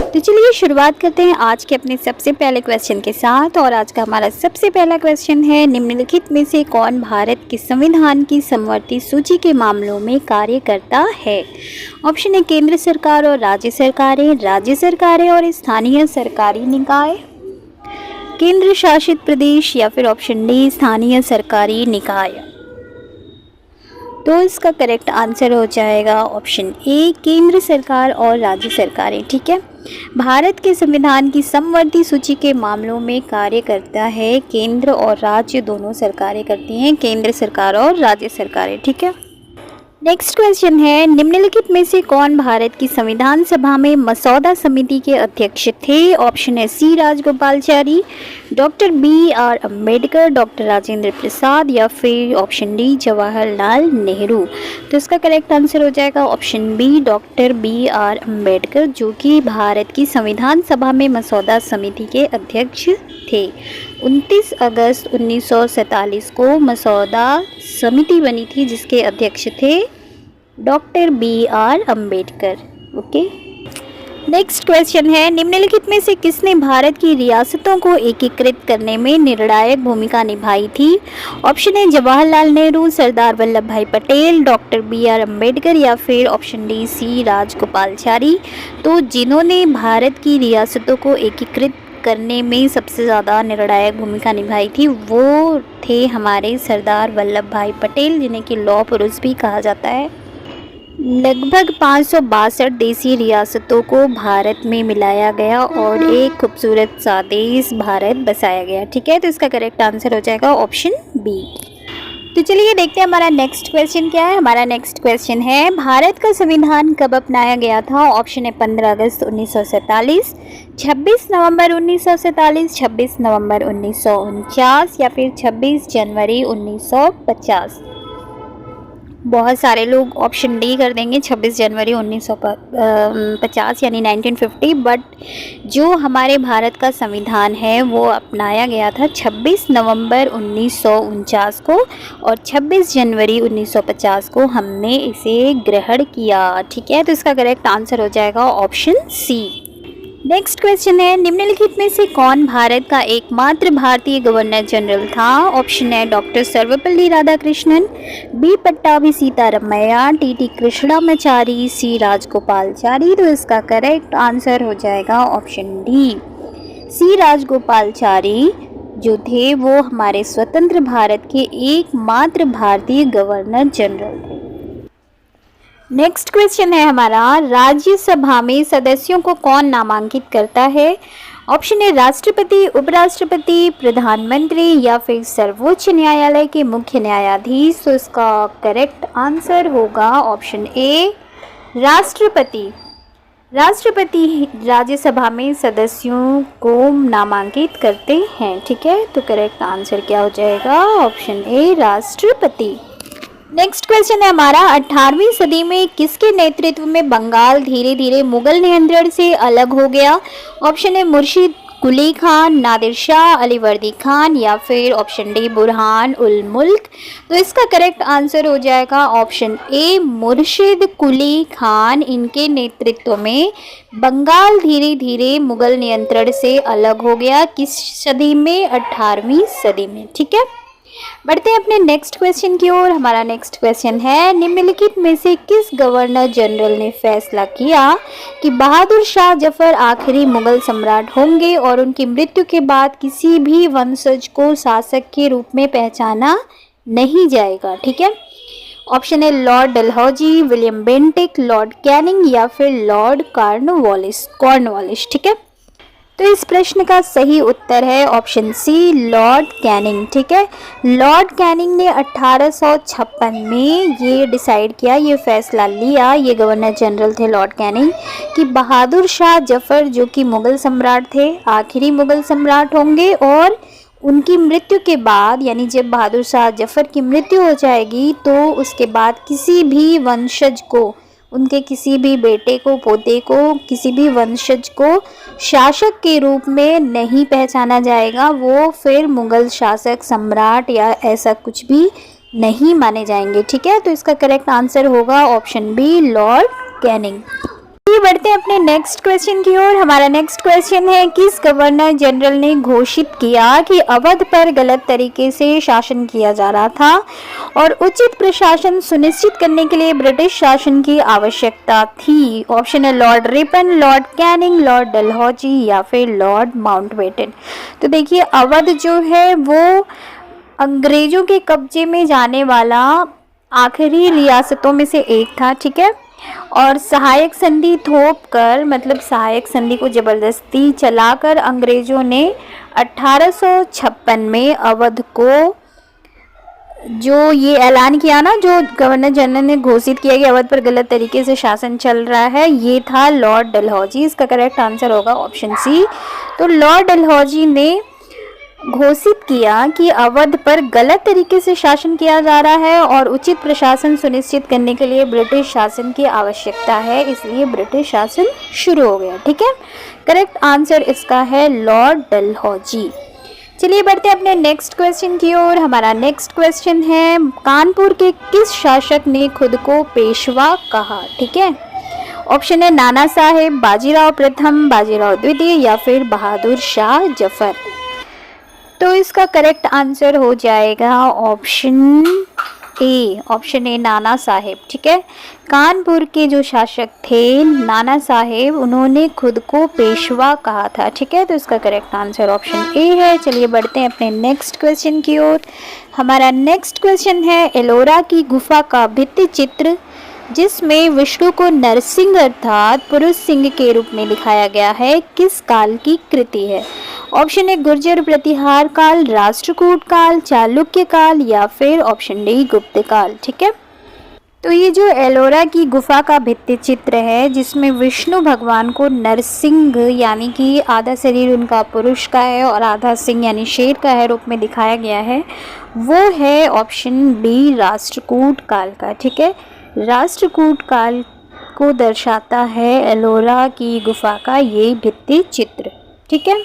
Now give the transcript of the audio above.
तो चलिए शुरुआत करते हैं आज के अपने सबसे पहले क्वेश्चन के साथ। और आज का हमारा सबसे पहला क्वेश्चन है, निम्नलिखित में से कौन भारत के संविधान की समवर्ती सूची के मामलों में कार्य करता है? ऑप्शन है केंद्र सरकार और राज्य सरकारें और स्थानीय सरकारी निकाय, केंद्र शासित प्रदेश, या फिर ऑप्शन डी स्थानीय सरकारी निकाय। तो इसका करेक्ट आंसर हो जाएगा ऑप्शन ए केंद्र सरकार और राज्य सरकारें। ठीक है, भारत के संविधान की समवर्ती सूची के मामलों में कार्य करता है केंद्र और राज्य दोनों सरकारें करती हैं, केंद्र सरकार और राज्य सरकारें। ठीक है, नेक्स्ट क्वेश्चन है, निम्नलिखित में से कौन भारत की संविधान सभा में मसौदा समिति के अध्यक्ष थे? ऑप्शन है C Rajagopalachari, doctor B R Ambedkar, doctor Rajendra Prasad, या फिर ऑप्शन डी जवाहरलाल नेहरू। तो इसका करेक्ट आंसर हो जाएगा option B doctor B R Ambedkar, जो कि भारत की संविधान सभा में मसौदा समिति के अध्यक्ष थे। 29 अगस्त 1947 को मसौदा समिति बनी थी जिसके अध्यक्ष थे doctor B R Ambedkar. Okay, next question है, निम्नलिखित में से किसने भारत की रियासतों को एकीकृत करने में निर्णायक भूमिका निभाई थी? ऑप्शन है Jawaharlal Nehru, Sardar Vallabh Bhai Patel, doctor B R Ambedkar, या फिर ऑप्शन डी सी राजगोपालाचारी। तो जिन्होंने भारत की रियासतों को एकीकृत करने में सबसे ज़्यादा निर्णायक भूमिका निभाई थी वो थे हमारे सरदार वल्लभ भाई पटेल, जिन्हें कि लौह पुरुष भी कहा जाता है। लगभग 562 देशी रियासतों को भारत में मिलाया गया और एक खूबसूरत सा देश भारत बसाया गया। ठीक है, तो इसका करेक्ट आंसर हो जाएगा ऑप्शन बी। तो चलिए देखते हैं हमारा नेक्स्ट क्वेश्चन क्या है। हमारा नेक्स्ट क्वेश्चन है, भारत का संविधान कब अपनाया गया था? ऑप्शन है 15 अगस्त 1947, 26 नवंबर 1947, 26 नवंबर 1949, या फिर 26 जनवरी 1950। बहुत सारे लोग ऑप्शन डी कर देंगे 26 जनवरी 1950 यानी 1950, बट जो हमारे भारत का संविधान है वो अपनाया गया था 26 नवंबर 1949 को, और 26 जनवरी 1950 को हमने इसे ग्रहण किया। ठीक है, तो इसका करेक्ट आंसर हो जाएगा ऑप्शन सी। नेक्स्ट क्वेश्चन है, निम्नलिखित में से कौन भारत का एकमात्र भारतीय गवर्नर जनरल था? ऑप्शन है doctor Sarvepalli Radhakrishnan, B Pattabhi Sitaramayya, T Krishnamachari, C Rajagopalachari. तो इसका करेक्ट आंसर हो जाएगा ऑप्शन डी सी राजगोपालाचारी, जो थे वो हमारे स्वतंत्र भारत के एकमात्र भारतीय गवर्नर जनरल थे। नेक्स्ट क्वेश्चन है हमारा, राज्यसभा में सदस्यों को कौन नामांकित करता है? ऑप्शन है राष्ट्रपति, उपराष्ट्रपति, प्रधानमंत्री, या फिर सर्वोच्च न्यायालय के मुख्य न्यायाधीश। तो इसका करेक्ट आंसर होगा ऑप्शन ए राष्ट्रपति। राष्ट्रपति राज्यसभा में सदस्यों को नामांकित करते हैं। ठीक है, तो करेक्ट आंसर क्या हो जाएगा ऑप्शन ए राष्ट्रपति। नेक्स्ट क्वेश्चन है हमारा, 18वीं सदी में किसके नेतृत्व में बंगाल धीरे धीरे मुगल नियंत्रण से अलग हो गया? ऑप्शन है मुर्शिद कुली खान, नादिर शाह, अलीवर्दी खान, या फिर ऑप्शन डी बुरहान उल मुल्क। तो इसका करेक्ट आंसर हो जाएगा ऑप्शन ए मुर्शिद कुली खान। इनके नेतृत्व में बंगाल धीरे धीरे मुगल नियंत्रण से अलग हो गया। किस सदी में? 18वीं सदी में। ठीक है, बढ़ते हैं अपने नेक्स्ट क्वेश्चन की ओर। हमारा नेक्स्ट क्वेश्चन है, निम्नलिखित में से किस गवर्नर जनरल ने फैसला किया कि बहादुर शाह जफर आखिरी मुगल सम्राट होंगे और उनकी मृत्यु के बाद किसी भी वंशज को शासक के रूप में पहचाना नहीं जाएगा? ठीक है, ऑप्शन है Lord Dalhousie, William Bentinck, Lord Canning, या फिर लॉर्ड कॉर्नवालिस। ठीक है, तो इस प्रश्न का सही उत्तर है ऑप्शन सी लॉर्ड कैनिंग। ठीक है, लॉर्ड कैनिंग ने 1856 में ये डिसाइड किया, ये फैसला लिया, ये गवर्नर जनरल थे लॉर्ड कैनिंग, कि बहादुर शाह जफर जो कि मुगल सम्राट थे, आखिरी मुगल सम्राट होंगे, और उनकी मृत्यु के बाद यानी जब बहादुर शाह जफर की मृत्यु हो जाएगी तो उसके बाद किसी भी वंशज को, उनके किसी भी बेटे को, पोते को, किसी भी वंशज को शासक के रूप में नहीं पहचाना जाएगा। वो फिर मुगल शासक, सम्राट या ऐसा कुछ भी नहीं माने जाएंगे। ठीक है, तो इसका करेक्ट आंसर होगा ऑप्शन बी लॉर्ड कैनिंग। आगे बढ़ते हैं अपने नेक्स्ट क्वेश्चन की ओर। हमारा नेक्स्ट क्वेश्चन है, किस गवर्नर जनरल ने घोषित किया कि अवध पर गलत तरीके से शासन किया जा रहा था और उचित प्रशासन सुनिश्चित करने के लिए ब्रिटिश शासन की आवश्यकता थी? ऑप्शन है Lord Ripon, Lord Canning, Lord Dalhousie या फिर लॉर्ड माउंटबेटन। तो देखिए, अवध जो है वो अंग्रेजों के कब्जे में जाने वाला आखिरी रियासतों में से एक था, ठीक है। और सहायक संधि थोप कर, मतलब सहायक संधि को जबरदस्ती चलाकर अंग्रेजों ने 1856 में अवध को जो ये ऐलान किया ना, जो गवर्नर जनरल ने घोषित किया कि अवध पर गलत तरीके से शासन चल रहा है, ये था लॉर्ड डलहौजी। इसका करेक्ट आंसर होगा ऑप्शन सी। तो लॉर्ड डलहौजी ने घोषित किया कि अवध पर गलत तरीके से शासन किया जा रहा है और उचित प्रशासन सुनिश्चित करने के लिए ब्रिटिश शासन की आवश्यकता है, इसलिए ब्रिटिश शासन शुरू हो गया, ठीक है। करेक्ट आंसर इसका है लॉर्ड डलहौजी। चलिए बढ़ते हैं अपने नेक्स्ट क्वेश्चन की ओर। हमारा नेक्स्ट क्वेश्चन है, कानपुर के किस शासक ने खुद को पेशवा कहा? ठीक है, ऑप्शन है नाना साहेब, बाजीराव प्रथम, बाजीराव द्वितीय या फिर बहादुर शाह जफर। तो इसका करेक्ट आंसर हो जाएगा option A, option A Nana Saheb, ठीक है। कानपुर के जो शासक थे नाना साहेब, उन्होंने खुद को पेशवा कहा था, ठीक है। तो इसका करेक्ट आंसर ऑप्शन ए है। चलिए बढ़ते हैं अपने नेक्स्ट क्वेश्चन की ओर। हमारा नेक्स्ट क्वेश्चन है, एलोरा की गुफा का भित्ति चित्र जिसमें विष्णु को नरसिंह अर्थात पुरुष सिंह के रूप में दिखाया गया है, किस काल की कृति है? ऑप्शन ए गुर्जर प्रतिहार काल, राष्ट्रकूट काल, चालुक्य काल या फिर ऑप्शन डी गुप्त काल, ठीक है। तो ये जो एलोरा की गुफा का भित्ति चित्र है जिसमें विष्णु भगवान को नरसिंह यानी कि आधा शरीर उनका पुरुष का है और आधा सिंह यानी शेर का है रूप में दिखाया गया है, वो है ऑप्शन बी राष्ट्रकूट काल का, ठीक है। राष्ट्रकूट काल को दर्शाता है एलोरा की गुफा का ये भित्ति चित्र, ठीक है।